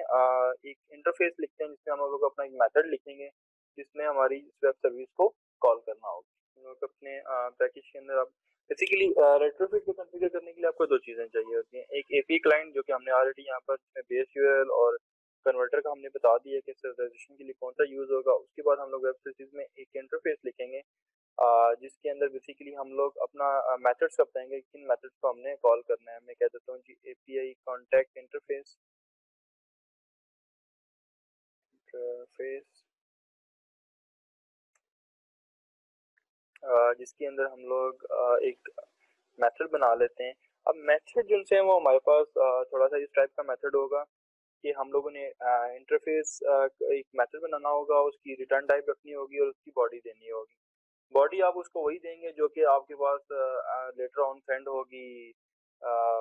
एक इंटरफेस लिखते हैं जिसमें हम लोग अपना एक मेथड लिखेंगे जिसमें हमारी वेब सर्विस को कॉल करना होगा। हम लोग अपने पैकेज के अंदर बेसिकली रेट्रोफिट को कॉन्फ़िगर करने के लिए आपको दो चीज़ें चाहिए होती हैं। एक एपी क्लाइंट जो कि हमने ऑलरेडी यहाँ पर बेस यूआरएल और कन्वर्टर का हमने बता दिया कि serialization के लिए कौन सा यूज़ होगा। उसके बाद हम लोग वेब सर्विसेज में एक इंटरफेस लिखेंगे जिसके अंदर बेसिकली हम लोग अपना मेथड्स का बताएंगे किन मेथड्स को हमने कॉल करना है। मैं कह देता हूँ जी एपीआई कॉन्टैक्ट इंटरफेस इंटरफेस जिसके अंदर हम लोग एक मेथड बना लेते हैं। अब मेथड जिनसे है वो हमारे पास थोड़ा सा इस टाइप का मेथड होगा कि हम लोगों ने इंटरफेस एक मेथड बनाना होगा, उसकी रिटर्न टाइप रखनी होगी और उसकी बॉडी देनी होगी। बॉडी आप उसको वही देंगे जो कि आपके पास लेटर ऑन सेंड होगी,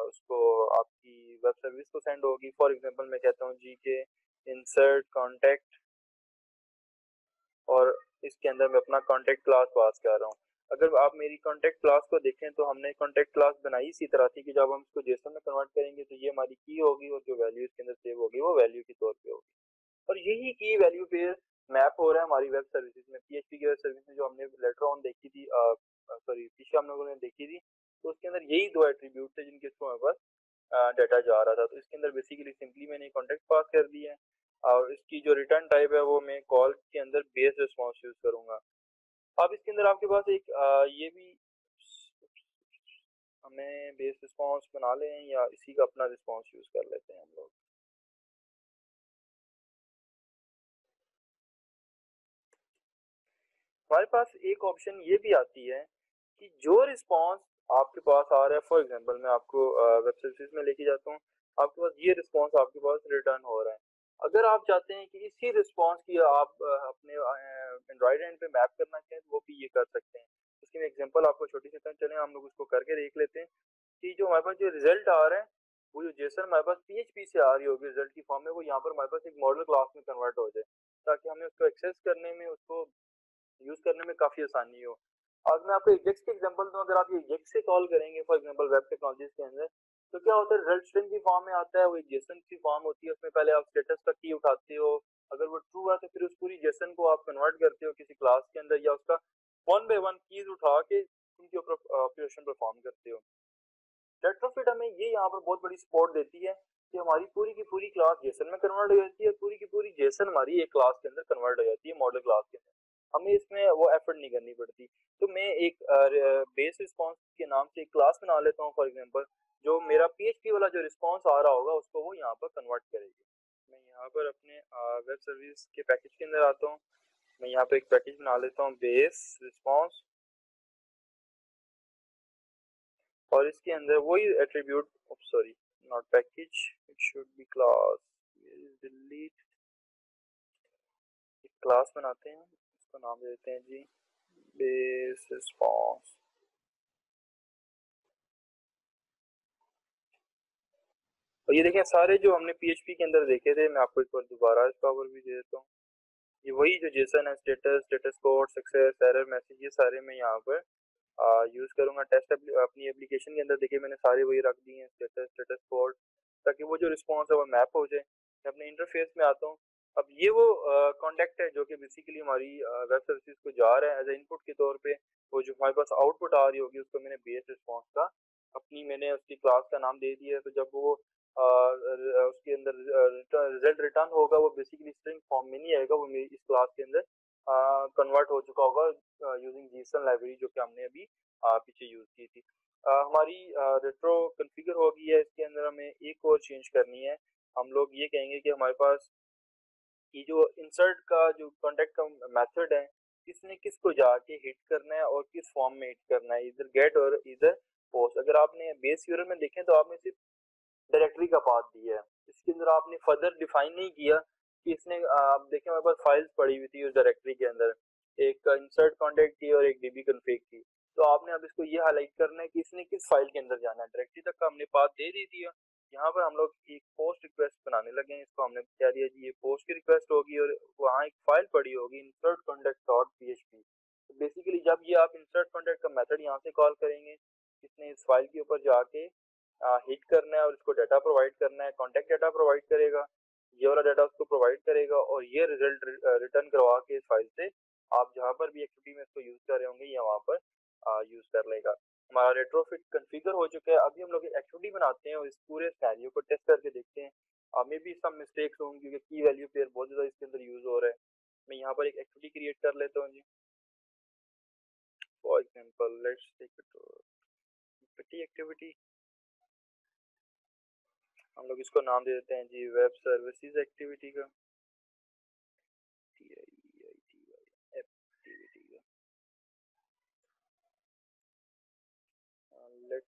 उसको आपकी वेब सर्विस को सेंड होगी। फॉर एग्जांपल मैं कहता हूँ जी के इंसर्ट कॉन्टैक्ट और इसके अंदर मैं अपना कॉन्टैक्ट क्लास पास कर रहा हूँ। अगर आप मेरी कॉन्टैक्ट क्लास को देखें तो हमने कॉन्टैक्ट क्लास बनाई इसी तरह थी कि जब हम इसको जेसन में कन्वर्ट करेंगे तो ये हमारी की होगी और जो वैल्यू इसके अंदर सेव होगी वो वैल्यू के तौर पे होगी। और यही की वैल्यू पे मैप हो रहा है हमारी वेब सर्विसेज में। पीएचपी की वेब सर्विस में जो हमने लेटर ऑन देखी थी, सॉरी पीछे हम लोगों ने देखी थी, तो उसके अंदर यही दो एट्रीब्यूट थे जिनके थ्रू हमारे पास डाटा जा रहा था। तो इसके अंदर बेसिकली सिंपली मैंने कॉन्टेक्ट पास कर दिया है और इसकी जो रिटर्न टाइप है वो मैं कॉल के अंदर बेस रिस्पॉन्स यूज करूंगा। अब इसके अंदर आपके पास एक ये भी हमें बेस रिस्पॉन्स बना लें या इसी का अपना रिस्पॉन्स यूज कर लेते हैं हम लोग। हमारे पास एक ऑप्शन ये भी आती है कि जो रिस्पॉन्स आपके पास आ रहा है, फॉर एग्जांपल मैं आपको वेब सर्विसेज में लेके जाता हूँ, आपके पास ये रिस्पांस आपके पास रिटर्न हो रहा है। अगर आप चाहते हैं कि इसी रिस्पांस की आप अपने एंड्रॉइड एंड पे मैप करना चाहें तो वो भी ये कर सकते हैं। इसकी मैं एग्जांपल आपको छोटी सी चलें हम लोग उसको करके देख लेते हैं कि जो हमारे पास जो रिजल्ट आ रहा है वो जो जेसन हमारे पास पीएचपी से आ रही होगी रिजल्ट की फॉर्म में, वो यहाँ पर हमारे पास एक मॉडल क्लास में कन्वर्ट हो जाए ताकि हमें उसको एक्सेस करने में, उसको यूज करने में काफी आसानी हो। अगर मैं आपको एजेक्स की एग्जांपल दूं, अगर आप ये एजेक्स से कॉल करेंगे फॉर एग्जांपल वेब टेक्नोलॉजीज के अंदर, तो क्या होता है, रिजल्ट स्ट्रिंग की फॉर्म में आता है, वो एक जेसन की फॉर्म होती है, उसमें पहले आप स्टेटस का की उठाते हो, अगर वो ट्रू है तो फिर उस पूरी जेसन को आप कन्वर्ट करते हो किसी क्लास के अंदर, या उसका वन बाय वन कीज उठा के उनके ऊपर ऑपरेशन परफॉर्म करते हो। रेट्रोफिट हमें ये यहाँ पर बहुत बड़ी सपोर्ट देती है कि हमारी पूरी की पूरी क्लास जेसन में कन्वर्ट हो जाती है, पूरी की पूरी जेसन हमारी एक क्लास के अंदर कन्वर्ट हो जाती है, मॉडल क्लास के अंदर, हमें इसमें वो एफर्ट नहीं करनी पड़ती। तो मैं एक बेस रिस्पॉन्स के नाम से एक क्लास बना लेता हूँ फॉर एग्जांपल, जो मेरा पीएचपी वाला जो रिस्पॉन्स आ रहा होगा उसको वो यहाँ पर कन्वर्ट करेगी। मैं यहाँ पर अपने वेब सर्विस के पैकेज के अंदर आता हूँ, मैं यहाँ पे एक पैकेज बना लेता हूँ बेस रिस्पॉन्स, और इसके अंदर वही attribute, sorry not package, it should be class, delete, एक क्लास बनाते हैं, इसको नाम दे देते हैं जी बेस रिस्पॉन्स। और ये देखें सारे जो हमने पीएचपी के अंदर देखे थे, मैं आपको एक बार दोबारा इसका ओवरव्यू दे देता हूँ। ये वही जो जेसन है, status, status code, success, error message, ये सारे मैं यहाँ पर यूज करूंगा टेस्ट अपनी एप्लीकेशन के अंदर। देखिए मैंने सारे वही रख दिए हैं, स्टेटस, स्टेटस कोड, ताकि वो जो रिस्पॉन्स है वो मैप हो जाए। मैं अपने इंटरफेस में आता हूँ, अब ये वो कॉन्टेक्ट है जो कि बेसिकली हमारी वेब सर्विसेज को जा रहा है एज इनपुट के तौर पे, वो जो हमारे पास आउटपुट आ रही होगी उसको मैंने बेस रिस्पॉन्स का अपनी मैंने उसकी क्लास का नाम दे दिया है। तो जब वो उसके अंदर रिजल्ट रिटर्न होगा वो बेसिकली स्ट्रिंग फॉर्म में नहीं आएगा, वो मेरी इस क्लास के अंदर कन्वर्ट हो चुका होगा यूजिंग जीसन लाइब्रेरी जो कि हमने अभी पीछे यूज की थी। हमारी रेट्रो कॉन्फ़िगर हो गई है, इसके अंदर हमें एक और चेंज करनी है। हम लोग ये कहेंगे कि हमारे पास ये जो इंसर्ट का जो कॉन्टेक्ट का मेथड है, किसने किसको जाके हिट करना है और किस फॉर्म में हिट करना है, इधर गेट और इधर पोस्ट। अगर आपने बेस यूआरएल में देखें तो आपने सिर्फ डायरेक्टरी का पाथ दिया है, इसके अंदर आपने फर्दर डिफाइन नहीं किया कि इसने आप देखें हमारे पास फाइल्स पड़ी हुई थी उस डायरेक्टरी के अंदर, एक इंसर्ट कॉन्टेक्ट थी और एक डीबी कॉन्फ़िग थी। तो आपने अब इसको ये हाईलाइट करना है कि इसने किस फाइल के अंदर जाना है, डायरेक्टरी तक का हमने पाथ दे दी थी। यहाँ पर हम लोग एक पोस्ट रिक्वेस्ट बनाने लगे हैं, इसको हमने कह दिया जी ये पोस्ट की रिक्वेस्ट होगी और वहाँ एक फाइल पड़ी होगी इंसर्ट कॉन्टेक्ट डॉट पीएचपी। तो बेसिकली जब ये आप इंसर्ट कॉन्टेक्ट का मेथड यहाँ से कॉल करेंगे, इसने इस फाइल के ऊपर जाके हिट करना है और इसको डाटा प्रोवाइड करना है, कॉन्टेक्ट डाटा प्रोवाइड करेगा, ये वाला डाटा उसको प्रोवाइड करेगा और ये रिजल्ट रिटर्न करवा के इस फाइल से आप जहाँ पर भी एक्टिविटी में इसको यूज कर रहे होंगे या वहाँ पर यूज कर लेगा। हमारा रेट्रोफिट कॉन्फ़िगर हो चुका है, अभी हम लोग एक्टिविटी बनाते हैं और इस पूरे सिनेरियो को टेस्ट करके देखते हैं। मे बी सम मिस्टेक्स होंगी क्योंकि की वैल्यू पेयर बहुत ज़्यादा इसके अंदर यूज हो रहा है। मैं यहाँ पर एक एक्टिविटी क्रिएट कर लेता हूँ जी, for example let's take it activity, हम लोग इसको नाम दे देते हैं जी वेब सर्विसेज एक्टिविटी का, एक्टिविटी का लेट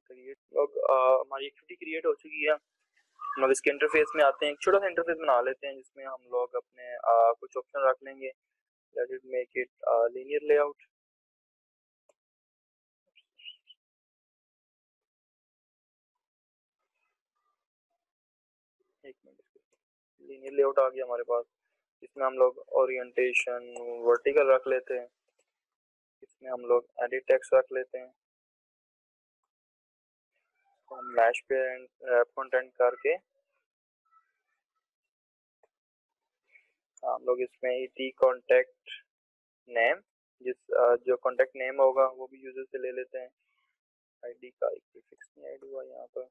क्रिएट। लोग हमारी एक्टिविटी क्रिएट हो चुकी है, हम लोग इसके इंटरफेस में आते हैं, एक छोटा सा इंटरफेस बना लेते हैं जिसमें हम लोग अपने कुछ ऑप्शन रख लेंगे। Let it make it linear layout, एक मिनट, लीनियर लेआउट आ गया हमारे पास। इसमें हम लोग ओरिएंटेशन वर्टिकल रख लेते हैं, इसमें हम लोग एडिट टेक्स्ट रख लेते हैं, हम मैश पे रैप कंटेंट करके हम लोग इसमें ईटी कॉन्टेक्ट नेम, जिस जो कॉन्टेक्ट नेम होगा वो भी यूजर से ले लेते हैं, आईडी का एक प्रीफिक्स नहीं ऐड हुआ यहाँ पर,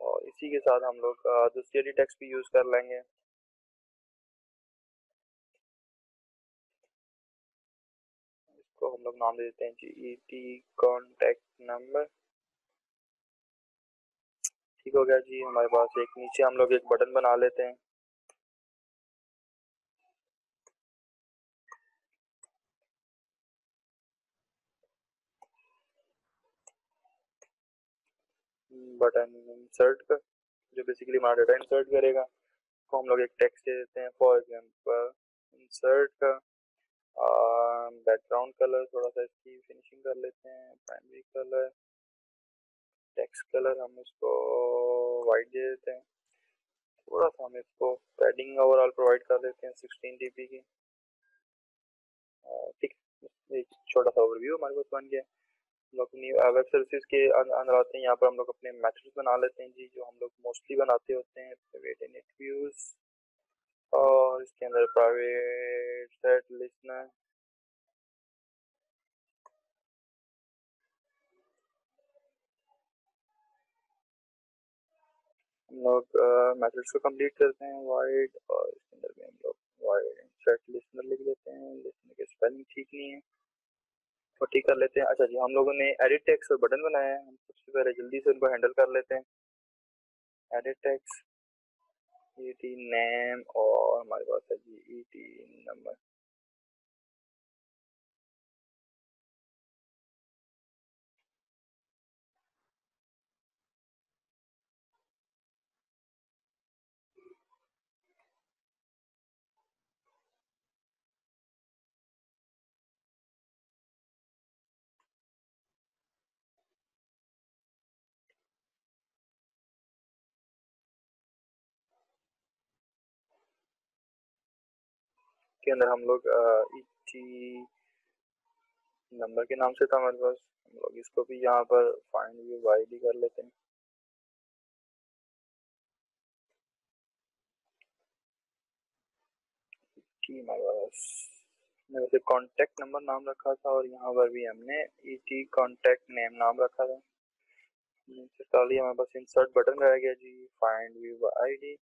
और इसी के साथ हम लोग दूसरी टेक्स्ट भी यूज कर लेंगे। इसको हम लोग नाम दे देते हैं जी ईटी कॉन्टेक्ट नंबर। ठीक हो गया जी, हमारे पास एक नीचे हम लोग एक बटन बना लेते हैं, बटन इंसर्ट का, जो बेसिकली हमारा डाटा इंसर्ट करेगा, को हम लोग एक टेक्स्ट दे देते हैं। फॉर एग्जांपल इंसर्ट का बैकग्राउंड कलर थोड़ा सा इसकी फिनिशिंग कर लेते हैं, प्राइमरी कलर, टेक्स्ट कलर हम इसको वाइट दे देते हैं। थोड़ा सा हम इसको पैडिंग ओवरऑल प्रोवाइड कर देते हैं 16 dB की। ठीक, एक छोटा सा ओवरव्यू हमारे पास बन गया। हम लोग वेब सर्विसेज के अंदर आते हैं। यहाँ पर हम लोग अपने मेथड्स बना लेते हैं जी, जो हम लोग मोस्टली बनाते होते हैं। प्राइवेट इनिट व्यूज, और इसके अंदर प्राइवेट सेट लिस्टनर, हम लोग मेथड्स को कंप्लीट करते हैं वाइड, और इसके अंदर भी हम लोग वाइड सेट लिस्टनर लिख देते हैं। लिस्टनर की स्पेलिंग ठीक नहीं है तो ठीक कर लेते हैं। अच्छा जी, हम लोगों ने एडिट टेक्स्ट और बटन बनाया है। हम सबसे पहले जल्दी से उनको हैंडल कर लेते हैं। एडिट टेक्स्ट, ईटी नेम, और हमारे पास है जी ईटी नंबर। के अंदर हम लोग ईटी नंबर के नाम से था हमारे पास, हम लोग इसको भी यहाँ पर फाइंड व्यू वाइड ही कर लेते हैं। हमारे पास वैसे कॉन्टेक्ट नंबर नाम रखा था, और यहाँ पर भी हमने ईटी कॉन्टेक्ट नेम नाम रखा था। हमारे पास इंसर्ट बटन रह गया जी। Find view ID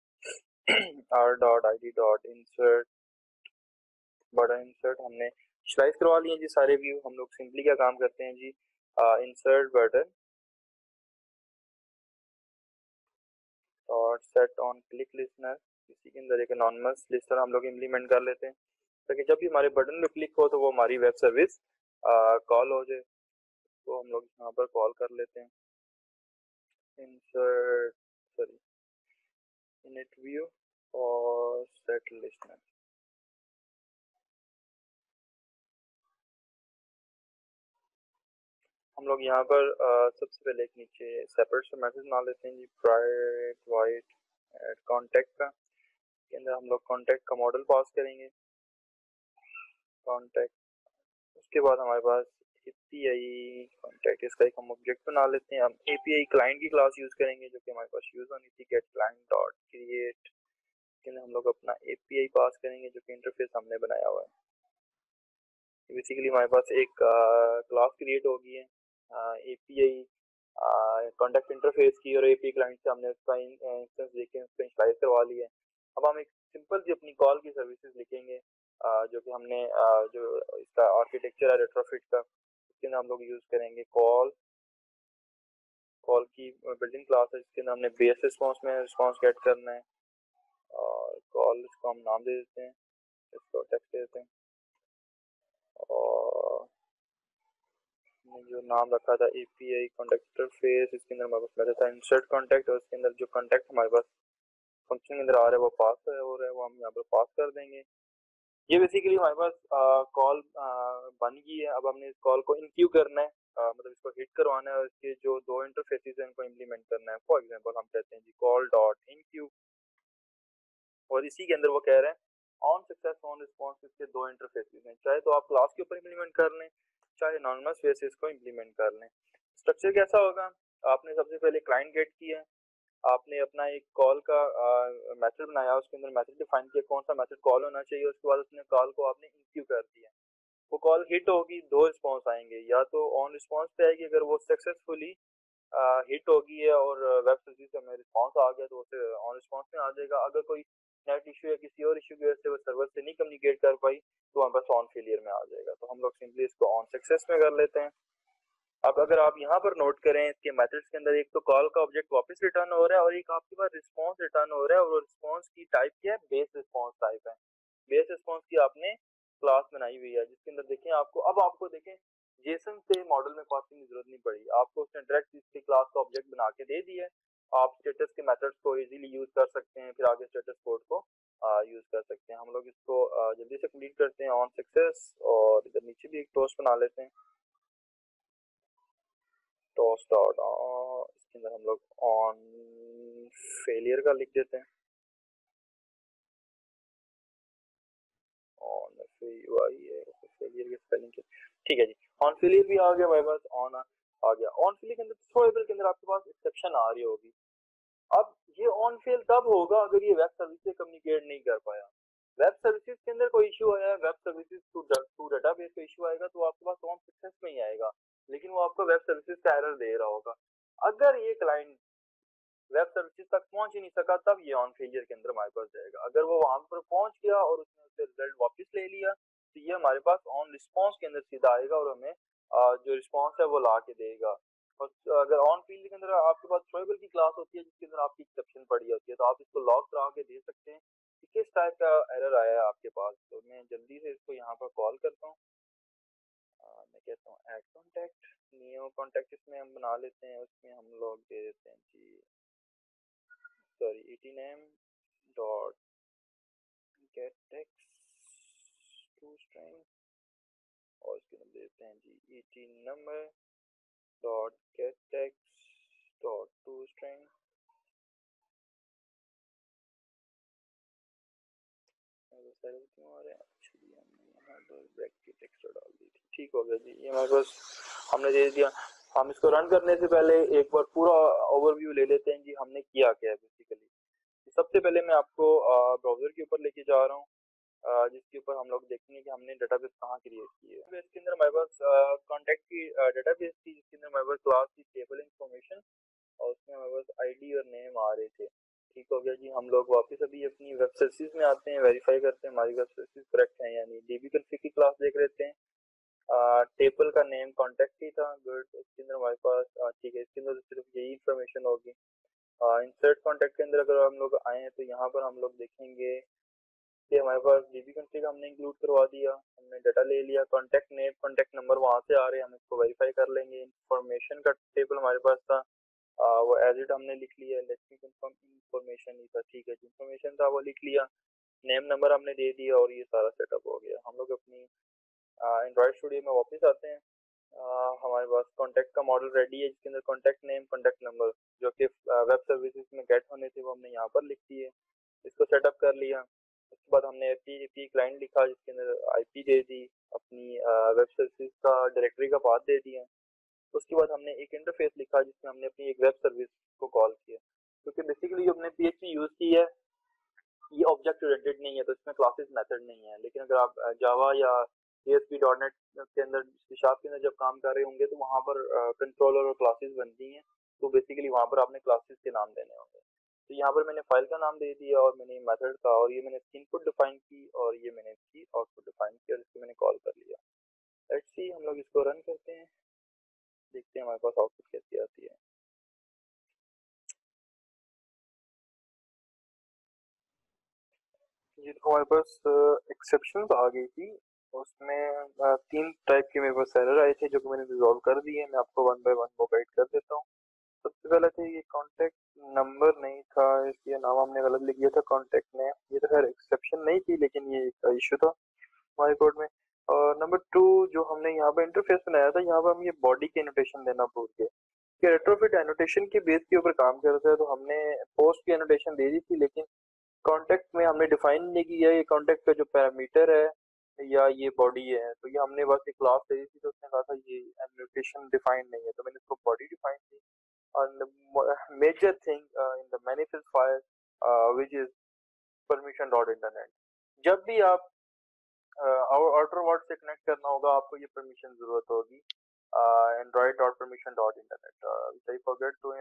R dot I D dot insert button insert हमने स्लाइस करवा लिए जी सारे व्यू। हम लोग सिंपली क्या काम करते हैं जी, इंसर्ट बटन और सेट ऑन क्लिक लिस्टनर, इसी के अंदर एक एनोनिमस लिस्टनर हम लोग इम्प्लीमेंट कर लेते हैं, ताकि जब भी हमारे बटन पे क्लिक हो तो वो हमारी वेब सर्विस कॉल हो जाए। तो हम लोग यहाँ पर कॉल कर लेते हैं इंसर्ट, सॉरी, इनिट व्यू और सेट लिस्टनर। हम लोग यहाँ पर सबसे पहले एक नीचे सेपरेट से मैसेज बना लेते हैं जी, प्राइवेट वाइट एड कॉन्टेक्ट का। के अंदर हम लोग कॉन्टेक्ट का मॉडल पास करेंगे, कॉन्टेक्ट। उसके बाद हमारे पास एपीआई कॉन्टेक्ट, इसका एक हम ऑब्जेक्ट बना लेते हैं। हम एपीआई क्लाइंट की क्लास यूज करेंगे, जो कि हमारे पास यूज होनी थी, गेट क्लाइंट डॉट क्रिएट। के अंदर हम लोग अपना एपीआई पास करेंगे, जो कि इंटरफेस हमने बनाया हुआ है। बेसिकली हमारे पास एक क्लास क्रिएट होगी है एपीआई कॉन्टेक्ट इंटरफेस की, और एपीआई क्लाइंट से हमने उसका इंस्टेंस देके उसको इनिशियलाइज करवा लिया है। अब हम एक सिंपल सी अपनी कॉल की सर्विसेज लिखेंगे, जो कि हमने जो इसका आर्किटेक्चर है रेट्रोफिट का, उसके अंदर हम लोग यूज करेंगे कॉल। कॉल की बिल्डिंग क्लास है, जिसके अंदर हमने बेस रिस्पॉन्स में रिस्पॉन्स गेट करना है, और कॉल इसको हम नाम दे देते हैं, इसको टेक्स्ट दे देते हैं, और जो नाम रखा था एपीआई कॉन्टेक्ट इंटरफेस, इसके अंदर हमारे पास था इंसर्ट कॉन्टेक्ट, और इसके अंदर जो कॉन्टेक्ट हमारे पास फंक्शन के अंदर आ रहा है वो पास हो रहा है, वो हम यहाँ पर पास कर देंगे। ये बेसिकली हमारे पास कॉल बन गई है। अब हमने इस कॉल को इनक्यू करना है, मतलब इसको हिट करवाना है, और इसके जो दो इंटरफेसेस हैं उनको इम्प्लीमेंट करना है। फॉर एग्जांपल हम कहते हैं जी कॉल डॉट इनक्यू, और इसी के अंदर वो कह रहे हैं ऑन सक्सेस ऑन रिस्पॉन्स, इसके दो इंटरफेसेस हैं। चाहे तो आप क्लास के ऊपर इम्प्लीमेंट कर लें, चाहे एनोनिमस वे से इसको इम्प्लीमेंट कर लें। स्ट्रक्चर कैसा होगा, आपने सबसे पहले क्लाइंट गेट किया है, आपने अपना एक कॉल का मेथड बनाया, उसके अंदर मेथड डिफाइन किया कौन सा मेथड कॉल होना चाहिए। उसके बाद उसने कॉल को आपने इनक्यू कर दिया, वो कॉल हिट होगी, दो रिस्पॉन्स आएंगे, या तो ऑन रिस्पॉन्स पे आएगी अगर वो सक्सेसफुली हिट होगी है और वेब सर्विस से हमें रिस्पॉन्स आ गया तो उसे ऑन रिस्पॉन्स में आ जाएगा। अगर कोई नेट इशू या किसी और इशू की वजह से वो सर्वर से नहीं कम्युनिकेट कर पाई तो हमारे पास ऑन फेलियर में आ जाएगा। तो हम लोग सिंपली इसको ऑन सक्सेस में कर लेते हैं। अब अगर आप यहाँ पर नोट करें इसके मेथड्स के अंदर, एक तो कॉल का ऑब्जेक्ट वापस रिटर्न हो रहा है, और एक आपके पास रिस्पॉन्स रिटर्न हो रहा है, और रिस्पॉन्स की टाइप क्या है, बेस रिस्पॉन्स टाइप है। बेस रिस्पॉन्स की आपने क्लास बनाई हुई है, जिसके अंदर देखें आपको, अब आपको देखें जेसन से मॉडल में पासिंग की जरूरत नहीं पड़ी, आपको उसने डायरेक्ट इसके क्लास का ऑब्जेक्ट बना के दे दिया है। आप स्टेटस के मेथड्स को इजीली यूज कर सकते हैं, फिर आगे स्टेटस कोड को यूज कर सकते हैं। हम लोग इसको जल्दी से कंप्लीट करते हैं ऑन सक्सेस, और इधर नीचे भी एक टोस्ट बना लेते हैं, टोस्ट डॉट इसके अंदर हम लोग ऑन फेलियर का लिख देते हैं, ऑन फेलियर की स्पेलिंग के, ठीक है जी। ऑन फेलियर भी आ गया हमारे पास, ऑन आ गया। ऑन फेलियर के अंदर थ्रोएबल के अंदर आपके पास एक्सेप्शन आ रही होगी। अब ये ऑन फेल तब होगा अगर ये वेब सर्विस से कम्युनिकेट नहीं कर पाया। वेब सर्विसेज के अंदर कोई इशू आया है, वेब सर्विसेज टू डेटाबेस का इशू आएगा तो आपके पास ऑन सक्सेस में ही आएगा, लेकिन वो आपको वेब सर्विसेज का एरर दे रहा होगा। अगर ये क्लाइंट वेब सर्विसेज तक पहुंच ही नहीं सका तब ये ऑन फेलियर के अंदर हमारे पास जाएगा। अगर वो वहां पर पहुंच गया और उसने उससे रिजल्ट वापस ले लिया तो ये हमारे पास ऑन रिस्पॉन्स के अंदर सीधा आएगा और हमें जो रिस्पॉन्स है वो ला के देगा। और अगर ऑन फील्ड के अंदर आपके पास थ्रोएबल की क्लास होती है जिसके अंदर आपकी एक्सेप्शन पड़ी होती है, तो आप इसको लॉग करा के दे सकते हैं कि किस टाइप का एरर आया है आपके पास। तो मैं जल्दी से इसको यहाँ पर कॉल करता हूँ। मैं कहता हूँ ऐड कॉन्टैक्ट, न्यू कॉन्टैक्ट इसमें हम बना लेते हैं, उसमें हम लोग दे देते हैं जी, sorry 18m dot get text to string, और इसके अंदर देते हैं जी 18 number dot get text dot to string. क्यों आ रहे हैं, एक्चुअली हमने यहाँ पर ब्रैकेट एक्स्ट्रा डाल दी थी, ठीक हो गया जी। ये हमारे पास हमने दे दिया। हम इसको रन करने से पहले एक बार पूरा ओवरव्यू ले लेते हैं जी हमने किया क्या है बेसिकली। सबसे पहले मैं आपको ब्राउजर के ऊपर लेके जा रहा हूँ, जिसके ऊपर हम लोग देखेंगे कि हमने डेटाबेस कहाँ क्रिएट की है। इसके अंदर हमारे पास कॉन्टैक्ट की डेटाबेस थी, जिसके अंदर हमारे पास क्लास की टेबल इंफॉर्मेशन, और उसमें हमारे पास आईडी और नेम आ रहे थे। ठीक हो गया जी। हम लोग वापस अभी अपनी वेब सर्विसेज में आते हैं, वेरीफाई करते हैं हमारी वेब सर्विसेज करेक्ट है यानी डीबी कॉन्फ़िग की क्लास देख लेते हैं। टेबल का नेम कॉन्टैक्ट ही था, गुड। इसके अंदर हमारे पास ठीक है, इसके अंदर सिर्फ यही इंफॉर्मेशन होगी। इंसर्ट कॉन्टैक्ट के अंदर अगर हम लोग आए हैं तो यहाँ पर हम लोग देखेंगे कि हमारे पास डीबी कॉन्फ़िग हमने इंक्लूड करवा दिया, हमने डाटा ले लिया, कॉन्टैक्ट नेम कॉन्टैक्ट नंबर वहां से आ रहे हैं, हम इसको वेरीफाई कर लेंगे। इंफॉर्मेशन का टेबल हमारे पास था, वो एज इट हमने लिख लिया, लेट मी कंफर्म इंफॉर्मेशन ही था, ठीक है जी, इंफॉर्मेशन था वो लिख लिया, नेम नंबर हमने दे दिया और ये सारा सेटअप हो गया। हम लोग अपनी एंड्रॉइड स्टूडियो में वापस आते हैं। हमारे पास कॉन्टैक्ट का मॉडल रेडी है, जिसके अंदर कॉन्टैक्ट नेम कॉन्टैक्ट नंबर जो कि वेब सर्विसेज में गेट होने थे वो हमने यहाँ पर लिख दिए, इसको सेटअप कर लिया। उसके बाद हमने एपी क्लाइंट लिखा जिसके अंदर आईपी दे दी, अपनी वेब सर्विसेज का डायरेक्टरी का पाथ दे दिया। उसके बाद हमने एक इंटरफेस लिखा जिसमें हमने अपनी एक वेब सर्विस को कॉल किया, क्योंकि बेसिकली जो हमने पीएचपी यूज की है ये ऑब्जेक्ट ओरिएंटेड नहीं है, तो इसमें क्लासेस मेथड नहीं है। लेकिन अगर आप जावा या ASP डॉट नेट के अंदर शार्प के अंदर जब काम कर रहे होंगे तो वहां पर कंट्रोलर और क्लासेस बनती हैं, तो बेसिकली वहां पर आपने क्लासेस के नाम देने होंगे। तो यहाँ पर मैंने फाइल का नाम दे दिया और मैंने मेथड का, और ये मैंने इनपुट डिफाइन की और ये मैंने इसकी आउटपुट डिफाइन की और इसको मैंने कॉल कर लिया। लेट्स सी, हम लोग इसको रन करते हैं, देखते हैं हमारे पास आउटपुट कैसी आती है। ये तो हमारे पास एक्सेप्शन आ गई थी, उसमें तीन टाइप के मेरे पास एरर आए थे जो कि मैंने रिजॉल्व कर दिए। मैं आपको वन बाय वन वो गाइड कर देता हूँ। सबसे पहला था ये कॉन्टैक्ट नंबर नहीं था, इसलिए नाम हमने गलत लिख दिया था कॉन्टैक्ट नेम। ये तो खैर एक्सेप्शन नहीं थी लेकिन ये एक इशू था हमारे कोड में। और नंबर टू, जो हमने यहाँ पे इंटरफेस बनाया था यहाँ पर हम ये बॉडी के एनोटेशन देना भूल गए कि रेट्रोफिट एनोटेशन के बेस के ऊपर काम करता है, तो हमने पोस्ट की एनोटेशन दे दी थी लेकिन कॉन्टेक्ट में हमने डिफाइन नहीं किया ये कॉन्टेक्ट का जो पैरामीटर है या ये बॉडी है। तो ये हमने बस एक क्लास दे दी थी तो उसने कहा था ये एनोटेशन डिफाइन नहीं है, तो मैंने इसको बॉडी डिफाइन की। और major thing in the manifest file which is permission dot internet, जब भी आप आउटर वर्ल्ड से कनेक्ट करना होगा आपको ये परमिशन जरूरत होगी, Android dot permission dot internet which I forget to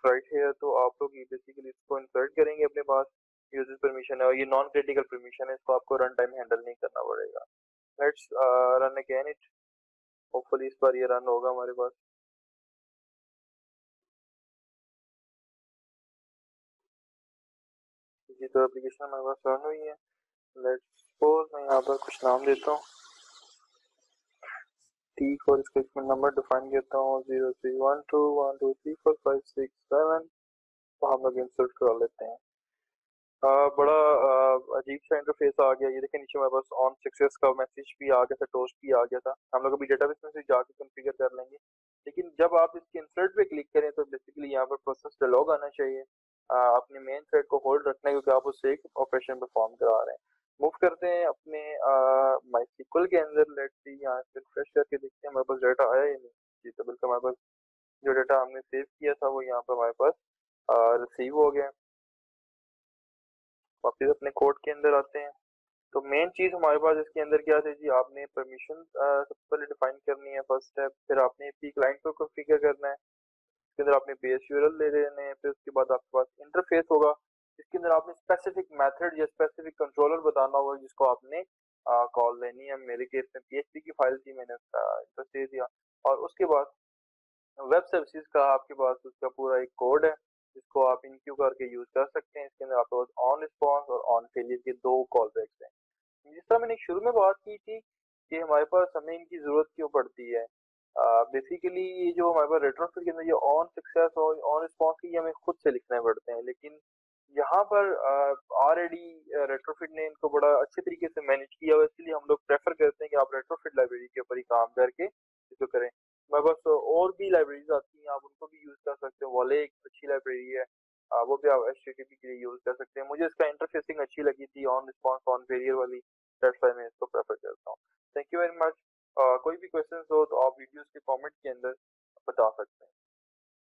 write here. तो आप लोग ये बेसिकली इसको इंसर्ट करेंगे अपने पास, यूजर परमिशन है और ये नॉन क्रिटिकल परमिशन है, इसको आपको रन टाइम हैंडल नहीं करना पड़ेगा। Let's run again it, hopefully इस बार ये रन होगा हमारे पास। जी तो एप्लीकेशन हमारे पास रन हुई है। लेट्स सपोज मैं यहाँ पर कुछ नाम देता हूँ, T for statement number define करता हूँ 03121234567 तो हम लोग इंसर्ट करा लेते हैं। बड़ा अजीब सा इंटरफेस आ गया। ये देखिए नीचे हमारे पास ऑन सक्सेस का मैसेज भी आ गया था, टोस्ट भी आ गया था। हम लोग अभी डेटाबेस में से जाके कॉन्फ़िगर कर लेंगे। लेकिन जब आप इसके इंसर्ट पे क्लिक करें तो बेसिकली यहाँ पर प्रोसेस लॉग आना चाहिए। अपने मेन थ्रेड को होल्ड रखना है क्योंकि आप उससे एक ऑपरेशन परफॉर्म करा रहे हैं। मूव करते हैं अपने माइस्क्ल के अंदर। लेट्स सी यहाँ से रिफ्रेश करके देखते हैं हमारे पास डाटा आया या नहीं। जी तो बिल्कुल हमारे पास जो डाटा हमने सेव किया था वो यहाँ पर हमारे पास रिसीव हो गया। वापस अपने कोड के अंदर आते हैं। तो मेन चीज हमारे पास इसके अंदर क्या थी जी, आपने परमिशन सबसे पहले डिफाइन करनी है फर्स्ट स्टेप। फिर आपने पी क्लाइंट को कॉन्फ़िगर करना है। इसके अंदर आपने बेस यूआरएल ले लेने हैं। फिर उसके बाद आपके पास इंटरफेस होगा। इसके अंदर आपने स्पेसिफिक मेथड या स्पेसिफिक कंट्रोलर बताना होगा जिसको आपने कॉल लेनी है। मेरे केस में पीएचपी की फाइल थी, मैंने उसका इंटरफेस दे दिया। और उसके बाद वेब सर्विसेज का आपके पास उसका पूरा एक कोड है जिसको आप इनक्यू करके यूज कर सकते हैं। इसके अंदर आपके पास ऑन रिस्पॉन्स और ऑन फेलियर के दो कॉल बैक्स हैं। जिस तरह मैंने शुरू में बात की थी कि हमारे पास हमें इनकी जरूरत क्यों पड़ती है। बेसिकली ये जो हमारे पास रेट्रोफिट के अंदर ये ऑन सक्सेस और ऑन रिस्पॉन्स की हमें खुद से लिखने पड़ते हैं। लेकिन यहाँ पर ऑलरेडी रेट्रोफिट ने इनको बड़ा अच्छे तरीके से मैनेज किया हुआ है, इसलिए हम लोग प्रेफर करते हैं कि आप रेट्रोफिट लाइब्रेरी के ऊपर ही काम करके इसको करें। हमारे पास और भी लाइब्रेरीज आती हैं, आप उनको भी यूज कर सकते हो। वॉले एक अच्छी लाइब्रेरी है, वो भी आप एचटीटीपी के लिए यूज कर सकते हैं। मुझे इसका इंटरफेसिंग अच्छी लगी थी, ऑन रिस्पॉन्स ऑन फेलियर वाली। दैट्स व्हाई मैं इसको प्रेफर करता हूँ। Thank you very much. कोई भी क्वेश्चन हो तो आप वीडियोस के कमेंट के अंदर बता सकते हैं।